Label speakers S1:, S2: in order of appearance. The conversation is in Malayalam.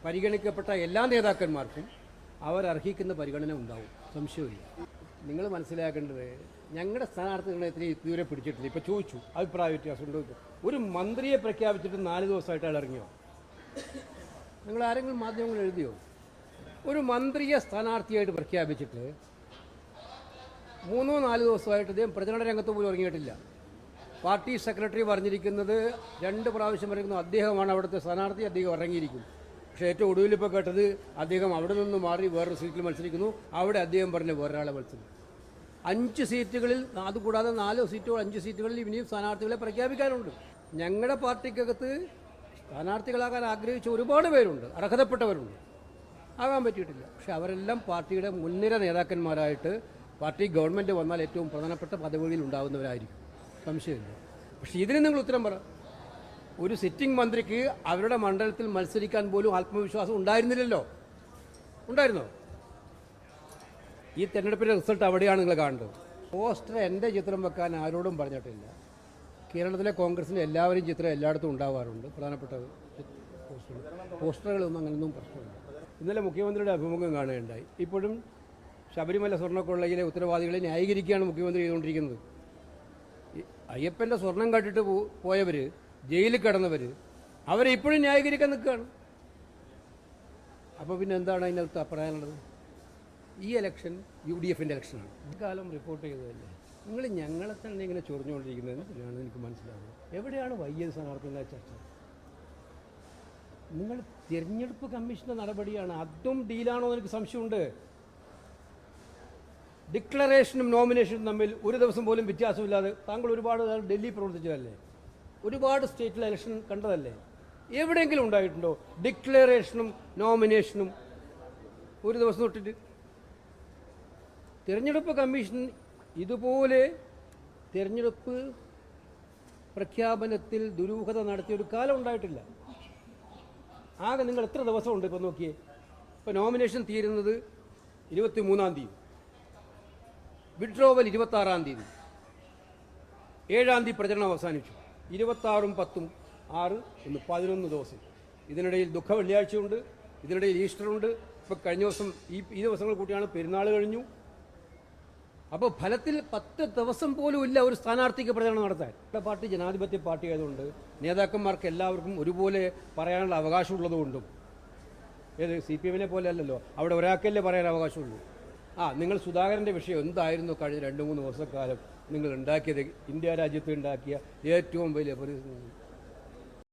S1: പരിഗണിക്കപ്പെട്ട എല്ലാ നേതാക്കന്മാർക്കും അവരർഹിക്കുന്ന പരിഗണന ഉണ്ടാവും, സംശയമില്ല. നിങ്ങൾ മനസ്സിലാക്കേണ്ടത് ഞങ്ങളുടെ സ്ഥാനാർത്ഥികളെ ഇതുവരെ പിടിച്ചിട്ടില്ല. ഇപ്പോൾ ചോദിച്ചു അഭിപ്രായ വ്യത്യാസമുണ്ടോ. ഒരു മന്ത്രിയെ പ്രഖ്യാപിച്ചിട്ട് 4 ദിവസമായിട്ട് അയാൾ ഇറങ്ങിയോ? നിങ്ങൾ ആരെങ്കിലും മാധ്യമങ്ങൾ എഴുതിയോ? ഒരു മന്ത്രിയെ സ്ഥാനാർത്ഥിയായിട്ട് പ്രഖ്യാപിച്ചിട്ട് 3-4 ദിവസമായിട്ട് അദ്ദേഹം പ്രചരണ രംഗത്ത് പോലും ഇറങ്ങിയിട്ടില്ല. പാർട്ടി സെക്രട്ടറി പറഞ്ഞിരിക്കുന്നത് 2 പ്രാവശ്യം പറയുന്നു അദ്ദേഹമാണ് അവിടുത്തെ സ്ഥാനാർത്ഥി, അദ്ദേഹം ഇറങ്ങിയിരിക്കും. പക്ഷേ ഏറ്റവും ഒടുവിൽ ഇപ്പോൾ കേട്ടത് അദ്ദേഹം അവിടെ നിന്ന് മാറി വേറൊരു സീറ്റിൽ മത്സരിക്കുന്നു, അവിടെ അദ്ദേഹം പറഞ്ഞ വേറൊരാളെ മത്സരിക്കും. 5 സീറ്റുകളിൽ, അതുകൂടാതെ 4 സീറ്റുകൾ 5 സീറ്റുകളിൽ ഇനിയും സ്ഥാനാർത്ഥികളെ പ്രഖ്യാപിക്കാനുണ്ട്. ഞങ്ങളുടെ പാർട്ടിക്കകത്ത് സ്ഥാനാർത്ഥികളാകാൻ ആഗ്രഹിച്ച ഒരുപാട് പേരുണ്ട്, അർഹതപ്പെട്ടവരുണ്ട്, ആകാൻ പറ്റിയിട്ടില്ല. പക്ഷെ അവരെല്ലാം പാർട്ടിയുടെ മുൻനിര നേതാക്കന്മാരായിട്ട് പാർട്ടി ഗവൺമെൻറ് വന്നാൽ ഏറ്റവും പ്രധാനപ്പെട്ട പദവികളിൽ ഉണ്ടാകുന്നവരായിരിക്കും, സംശയമില്ല. പക്ഷേ ഇതിന് നിങ്ങൾ ഉത്തരം പറ. ഒരു സിറ്റിംഗ് മന്ത്രിക്ക് അവരുടെ മണ്ഡലത്തിൽ മത്സരിക്കാൻ പോലും ആത്മവിശ്വാസം ഉണ്ടായിരുന്നില്ലല്ലോ. ഉണ്ടായിരുന്നോ? ഈ തെരഞ്ഞെടുപ്പിൻ്റെ റിസൾട്ട് അവിടെയാണ് നിങ്ങൾ കാണേണ്ടത്. പോസ്റ്റർ എൻ്റെ ചിത്രം വെക്കാൻ ആരോടും പറഞ്ഞിട്ടില്ല. കേരളത്തിലെ കോൺഗ്രസിൻ്റെ എല്ലാവരും ചിത്രം എല്ലായിടത്തും ഉണ്ടാവാറുണ്ട്, പ്രധാനപ്പെട്ട പോസ്റ്ററുകളൊന്നും അങ്ങനെയൊന്നും പ്രശ്നമില്ല. ഇന്നലെ മുഖ്യമന്ത്രിയുടെ അഭിമുഖം കാണുകയുണ്ടായി. ഇപ്പോഴും ശബരിമല സ്വർണ്ണക്കൊള്ളയിലെ ഉത്തരവാദികളെ ന്യായീകരിക്കുകയാണ് മുഖ്യമന്ത്രി ചെയ്തുകൊണ്ടിരിക്കുന്നത്. അയ്യപ്പൻ്റെ സ്വർണം കണ്ടിട്ട് പോയവർ, ജയിലിൽ കിടന്നവർ, അവരെ ഇപ്പോഴും ന്യായീകരിക്കാൻ നിൽക്കുകയാണ്. അപ്പോൾ പിന്നെ എന്താണ് അതിനകത്ത് പറയാനുള്ളത്? ഈ ഇലക്ഷൻ UDFൻ്റെ ഇലക്ഷനാണ്. ഇക്കാലം റിപ്പോർട്ട് ചെയ്തതല്ലേ. നിങ്ങൾ ഞങ്ങളെ തന്നെ ഇങ്ങനെ ചൊറിഞ്ഞുകൊണ്ടിരിക്കുന്നത് എന്തിനാണ് എനിക്ക് മനസ്സിലാവുന്നത്. എവിടെയാണ് വൈദ്യുതി സ്ഥാനാർത്ഥികളുടെ ചർച്ച? നിങ്ങൾ തിരഞ്ഞെടുപ്പ് കമ്മീഷൻ്റെ നടപടിയാണ്, അതും ഡീലാണോ എന്ന് എനിക്ക് സംശയമുണ്ട്. ഡിക്ലറേഷനും നോമിനേഷനും തമ്മിൽ ഒരു ദിവസം പോലും വ്യത്യാസമില്ലാതെ താങ്കൾ ഒരുപാട് ഡൽഹി പ്രവർത്തിച്ചതല്ലേ, ഒരുപാട് സ്റ്റേറ്റിൽ ഇലക്ഷൻ കണ്ടതല്ലേ. എവിടെയെങ്കിലും ഉണ്ടായിട്ടുണ്ടോ ഡിക്ലറേഷനും നോമിനേഷനും ഒരു ദിവസം തൊട്ടിട്ട്? തിരഞ്ഞെടുപ്പ് കമ്മീഷൻ ഇതുപോലെ തിരഞ്ഞെടുപ്പ് പ്രഖ്യാപനത്തിൽ ദുരൂഹത നടത്തിയൊരു കാലം ഉണ്ടായിട്ടില്ല. ആകെ നിങ്ങൾ എത്ര ദിവസമുണ്ട് ഇപ്പോൾ നോക്കിയേ. ഇപ്പോൾ നോമിനേഷൻ തീരുന്നത് 23-ാം തീയതി, വിഡ്രോവൽ 26-ാം തീയതി, 7-ാം തീയതി പ്രചരണം അവസാനിച്ചു. 26-ഉം 10-ഉം 6, 11 ദിവസം. ഇതിനിടയിൽ ദുഃഖ വെള്ളിയാഴ്ചയുണ്ട്, ഇതിനിടയിൽ ഈസ്റ്ററുണ്ട്. ഇപ്പോൾ കഴിഞ്ഞ ദിവസം ഈ ദിവസങ്ങൾ കൂട്ടിയാണ് പെരുന്നാൾ കഴിഞ്ഞു. അപ്പോൾ ഫലത്തിൽ 10 ദിവസം പോലും ഇല്ല ഒരു സ്ഥാനാർത്ഥിക്ക് പ്രചരണം നടത്താൻ. നമ്മുടെ പാർട്ടി ജനാധിപത്യ പാർട്ടി ആയതുകൊണ്ട് നേതാക്കന്മാർക്ക് എല്ലാവർക്കും ഒരുപോലെ പറയാനുള്ള അവകാശമുള്ളതുകൊണ്ടും, ഏത് CPM-നെ പോലെ അല്ലല്ലോ, അവിടെ ഒരാൾക്കല്ലേ പറയാൻ അവകാശമുള്ളൂ. നിങ്ങൾ സുധാകരൻ്റെ വിഷയം എന്തായിരുന്നു കഴിഞ്ഞ 2-3 വർഷക്കാലം നിങ്ങൾ ഉണ്ടാക്കിയത്? ഇന്ത്യ രാജ്യത്ത് ഉണ്ടാക്കിയ ഏറ്റവും വലിയ